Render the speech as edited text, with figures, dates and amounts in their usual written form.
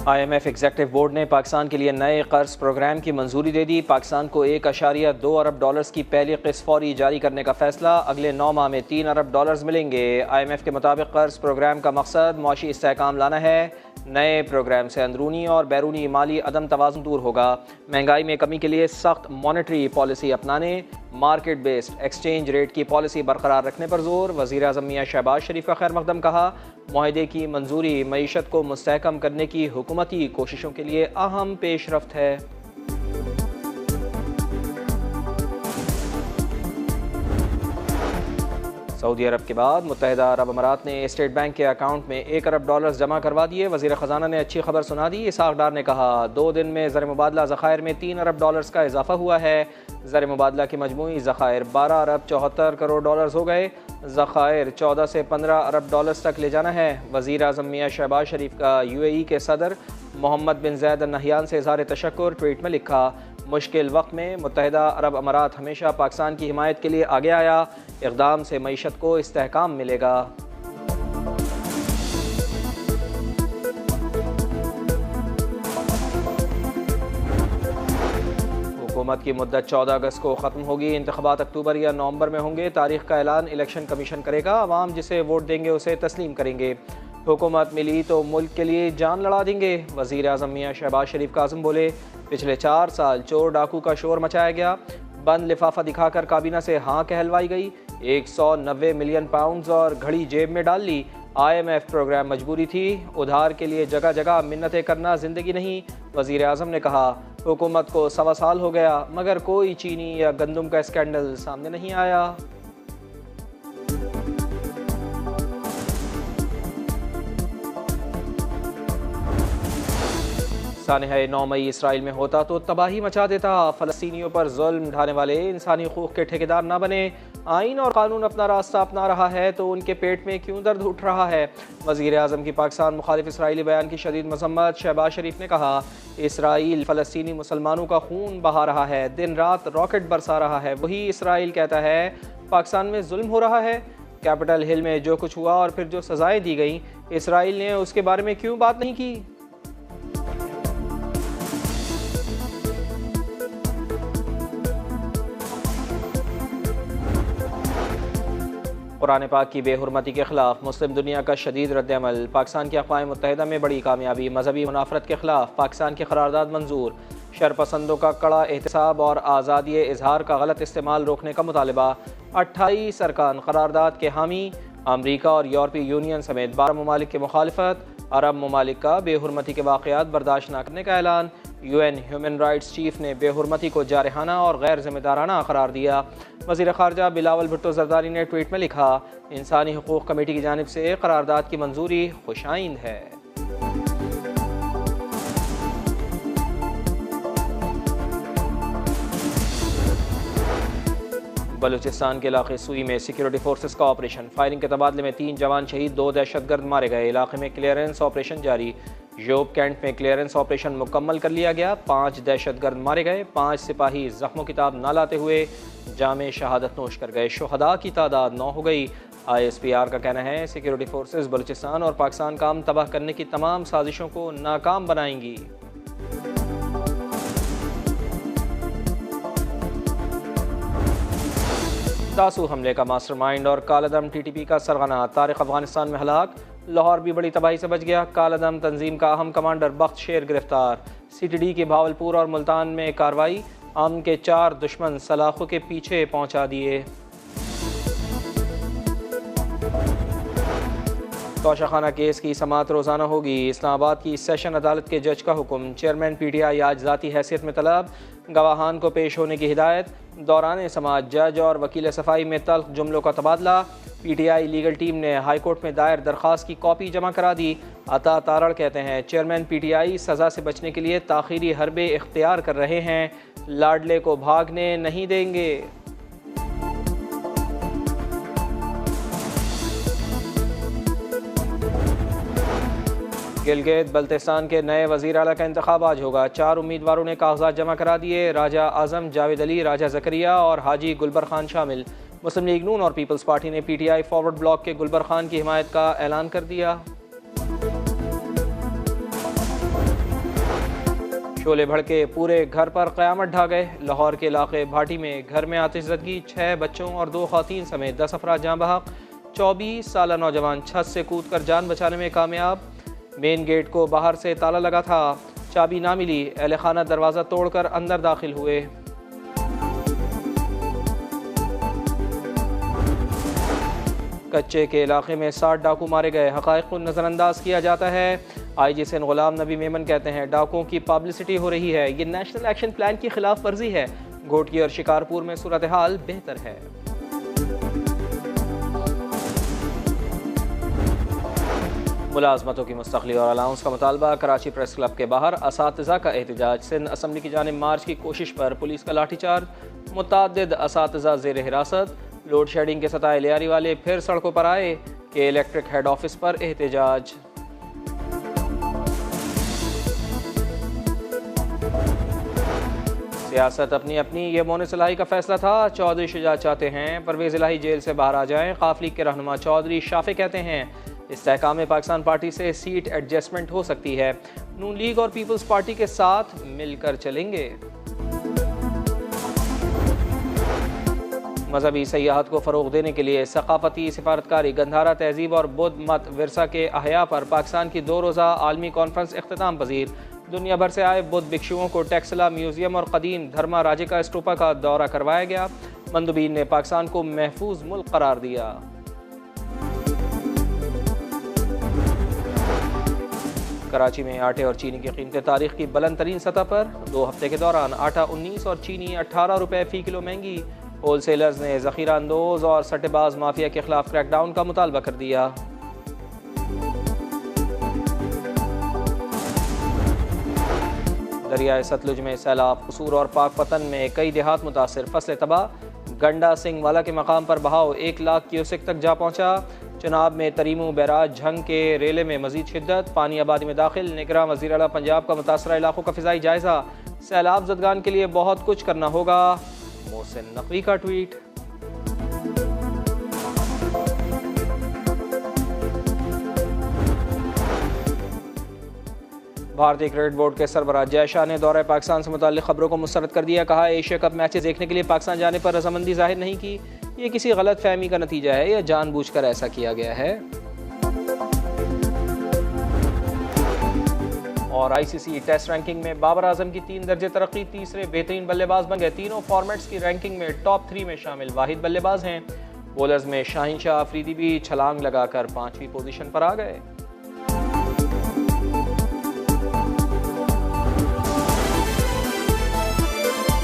IMF executive board ने पाकिस्तान के लिए नए कर्ज प्रोग्राम की मंजूरी दे दी। पाकिस्तान को $1.2 अरब की पहली किस्त फौरी जारी करने का फैसला। अगले 9 माह में $3 अरब मिलेंगे। IMF के मुताबिक कर्ज प्रोग्राम का मकसद मौशी इस्तेहकाम लाना है। नए प्रोग्राम से अंदरूनी और बैरूनी माली अदम तवाज़ुन दूर होगा। महंगाई में कमी के लिए सख्त मॉनेटरी पॉलिसी अपनाने, मार्केट बेस्ड एक्सचेंज रेट की पॉलिसी बरकरार रखने पर जोर। वज़ीर आज़म मियां शहबाज शरीफ का खैर मकदम। कहा, मुआहदे की मंजूरी मईशत को मुस्तहकम करने की हुकूमती कोशिशों के लिए अहम पेशरफ्त है। सऊदी अरब के बाद मुत्तहिदा अरब अमारात ने स्टेट बैंक के अकाउंट में $1 अरब जमा करवा दिए। वज़ीर ख़जाना ने अच्छी खबर सुना दी। इसहाक डार ने कहा, 2 दिन में ज़र मुबादला ज़खायर में $3 अरब का इजाफा हुआ है। ज़र मुबादला की मजमूई ज़खायर $12 अरब 74 करोड़ हो गए। ज़खायर 14 से 15 अरब तक ले जाना है। वज़ीर आज़म मियां शहबाज शरीफ का UAE के सदर मोहम्मद बिन ज़ायद अल नहयान से इज़हार तशक्कुर। ट्वीट में लिखा, मुश्किल वक्त में मुत्तहिदा अरब अमारात हमेशा पाकिस्तान की हिमायत के लिए आगे आया। इक़दाम से मईशत को इस्तेहकाम मिलेगा। हुकूमत की मुद्दत 14 अगस्त को ख़त्म होगी। इंतख़ाबात अक्टूबर या नवंबर में होंगे। तारीख का ऐलान इलेक्शन कमीशन करेगा। अवाम जिसे वोट देंगे उसे तस्लीम करेंगे। हुकूमत मिली तो मुल्क के लिए जान लड़ा देंगे। वज़ीर आज़म मियां शहबाज शरीफ काज़म बोले, पिछले 4 साल चोर डाकू का शोर मचाया गया। बंद लिफाफा दिखाकर काबीना से हाँ कहलवाई गई। 190 मिलियन पाउंड और घड़ी जेब में डाल ली। IMF प्रोग्राम मजबूरी थी। उधार के लिए जगह जगह मिन्नतें करना ज़िंदगी नहीं। वज़ीर आज़म ने कहा, हुकूमत को 1.25 साल हो गया मगर कोई चीनी या गंदम का स्कैंडल सामने नहीं आया। सानहा 9 मई इसराइल में होता तो तबाही मचा देता। फ़लस्तीनियों पर जुल्म ढाने वाले इंसानी हुकूक के ठेकेदार ना बने। आइन और कानून अपना रास्ता अपना रहा है तो उनके पेट में क्यों दर्द उठ रहा है। वज़ीर आज़म की पाकिस्तान मुखालिफ इसराइली बयान की शदीद मज़म्मत। शहबाज शरीफ ने कहा, इसराइल फ़लस्तीनी मुसलमानों का खून बहा रहा है, दिन रात रॉकेट बरसा रहा है। वही इसराइल कहता है पाकिस्तान में जुल्म हो रहा है। कैपिटल हिल में जो कुछ हुआ और फिर जो सज़ाएँ दी गई, इसराइल ने उसके बारे में क्यों बात नहीं की। कुरान पाक की बेहुरमती के खिलाफ मुस्लिम दुनिया का शदीद रद्द-ए-अमल। पाकिस्तान की अक़वाम मुत्तहिदा में बड़ी कामयाबी। मजहबी मुनाफरत के खिलाफ पाकिस्तान की करारदाद मंजूर। शरपसंदों का कड़ा एहतसाब और आज़ादी इजहार का गलत इस्तेमाल रोकने का मुतालबा। 28 अरकान करारदाद के हामी। अमरीका और यूरोपीय यूनियन समेत 12 ममालिक की मुखालफत। अरब ममालिक का बेहुरमती के वाक़यात बर्दाश्त न करने का ऐलान। UN ह्यूमन राइट्स चीफ ने बेहुरमती को जारहाना और गैर जिम्मेदाराना करार दिया। वज़ीर ख़ारजा बिलावल भुट्टो ज़रदारी ने ट्वीट में लिखा, इंसानी हुकूक़ कमेटी की जानिब से करारदाद की मंजूरी खुशाइंद है। बलूचिस्तान के इलाके सुई में सिक्योरिटी फोर्सेस का ऑपरेशन। फायरिंग के तबादले में 3 जवान शहीद, 2 दहशतगर्द मारे गए। इलाके में क्लियरेंस ऑपरेशन जारी। योब कैंट में क्लियरेंस ऑपरेशन मुकम्मल कर लिया गया। 5 दहशतगर्द मारे गए। 5 सिपाही ज़ख्मों की ताब न लाते हुए जामे शहादत नोश कर गए। शुहदा की तादाद 9 हो गई। ISPR का कहना है सिक्योरिटी फोर्सेस बलूचिस्तान और पाकिस्तान का अमन तबाह करने की तमाम साजिशों को नाकाम बनाएंगी। तासू हमले का मास्टरमाइंड और कालादम TTP का सरगना। तारिक अफगानिस्तान में हलाक। लाहौर भी बड़ी तबाही से बच गया। कालादम तंजीम का अहम कमांडर बख्त शेर गिरफ्तार। CTD की भावलपुर और मुल्तान में कार्रवाई। अमन के 4 दुश्मन सलाखों के पीछे पहुंचा दिए। तोशाखाना केस की समाअत रोज़ाना होगी। इस्लामाबाद की सेशन अदालत के जज का हुक्म। चेयरमैन PTI आज ज़ाती हैसियत में तलब। गवाहान को पेश होने की हिदायत। दौरान समाअत जज और वकील सफाई में तल्ख जुमलों का तबादला। PTI लीगल टीम ने हाई कोर्ट में दायर दरख्वास्त की कॉपी जमा करा दी। अता तारड़ कहते हैं चेयरमैन PTI सज़ा से बचने के लिए ताख़ीरी हरबे इख्तियार कर रहे हैं। लाडले को भागने नहीं देंगे। गिलगित बल्तिस्तान के नए वज़ीर आला का इंतखाब आज होगा। 4 उम्मीदवारों ने कागजात जमा करा दिए। राजा आज़म, जावेद अली, राजा ज़करिया और हाजी गुलबर खान शामिल। मुस्लिम लीग नून और पीपल्स पार्टी ने PTI फॉरवर्ड ब्लॉक के गुलबर खान की हिमायत का ऐलान कर दिया। शोले भड़के, पूरे घर पर क़यामत ढा गए। लाहौर के इलाके भाटी में घर में आतिशज़दगी, 6 बच्चों और 2 ख़वातीन समेत 10 अफराद जाँ बहक। 24 साला नौजवान छत से कूद कर जान बचाने में कामयाब। मेन गेट को बाहर से ताला लगा था, चाबी ना मिली, अहले खाना दरवाज़ा तोड़कर अंदर दाखिल हुए। कच्चे के इलाके में 60 डाकू मारे गए, हक़ाइक़ को नज़रअंदाज किया जाता है। IG सिंध गुलाम नबी मेमन कहते हैं डाकुओं की पब्लिसिटी हो रही है, ये नेशनल एक्शन प्लान की खिलाफ वर्जी है। घोटकी और शिकारपुर में सूरत हाल बेहतर है। मुलाजमतों की मुस्तक़ली और अलाउंस का मुतालबा, कराची प्रेस क्लब के बाहर असातिज़ा का एहतजाज। सिंध असम्बली की जानिब मार्च की कोशिश पर पुलिस का लाठीचार्ज, मुतअद्दिद असातिज़ा ज़ेर हिरासत। लोड शेडिंग के सताए लियारी वाले फिर सड़कों पर आए कि इलेक्ट्रिक हेड ऑफिस पर एहतजाज। सियासत अपनी अपनी, ये मोनिस इलाही का फैसला था। चौधरी शुजा चाहते हैं परवेज़ इलाही जेल से बाहर आ जाएं। काफ लीग के रहनुमा चौधरी शाफे कहते हैं इस्तेहकाम पाकिस्तान पार्टी से सीट एडजस्टमेंट हो सकती है, नून लीग और पीपल्स पार्टी के साथ मिलकर चलेंगे। मजहबी सयाहत को फ़रोग़ देने के लिए सकाफ़ती सिफारतकारी, गंधारा तहजीब और बुद्ध मत विरसा के अहया पर पाकिस्तान की 2 रोज़ा आलमी कॉन्फ्रेंस इख्तिताम पजीर। दुनिया भर से आए बुद्ध भिक्षुओं को टेक्सला म्यूज़ियम और कदीम धर्मा राजिका स्टूपा का दौरा करवाया गया। मंदुबीन ने पाकिस्तान को महफूज मुल्क करार दिया। कराची में आटे और चीनी की कीमतें तारीख की बुलंद तरीन सतह पर। 2 हफ्ते के दौरान आटा 19 और चीनी 18 रुपये फ़ी किलो महंगी। होल सेलर्स ने ज़ख़ीरा अंदोज़ और सट्टेबाज माफिया के खिलाफ क्रैकडाउन का मुतालबा कर दिया। दरियाए सतलुज में सैलाब, कसूर और पाकपतन में कई देहात मुतासर, फसलें तबाह। गंडा सिंह वाला के मकाम पर बहाव 1 लाख क्यूसेक तक जा पहुँचा। चनाब में तरीमू बैराज झंग के रेले में मजीद शिद्दत, पानी आबादी में दाखिल। निगरान वज़ीर आला पंजाब का मुतासरा इलाकों का फ़िज़ाई जायज़ा, सैलाब ज़दगान के लिए बहुत कुछ करना होगा। मोहसिन नकवी का ट्वीट। भारतीय क्रिकेट बोर्ड के सरबराह जय शाह ने दौरे पाकिस्तान से मुताल्लिक़ खबरों को मुस्तरद कर दिया। कहा एशिया कप मैचेस देखने के लिए पाकिस्तान जाने पर रजामंदी जाहिर नहीं की, ये किसी गलत फहमी का नतीजा है या जानबूझकर ऐसा किया गया है। और ICC टेस्ट रैंकिंग में बाबर आजम की 3 दर्जे तरक्की, तीसरे बेहतरीन बल्लेबाज बन गए। तीनों फॉर्मेट्स की रैंकिंग में टॉप 3 में शामिल वाहिद बल्लेबाज हैं। बॉलर्स में शाहीन शाह अफरीदी भी छलांग लगाकर 5वीं पोजीशन पर आ गए।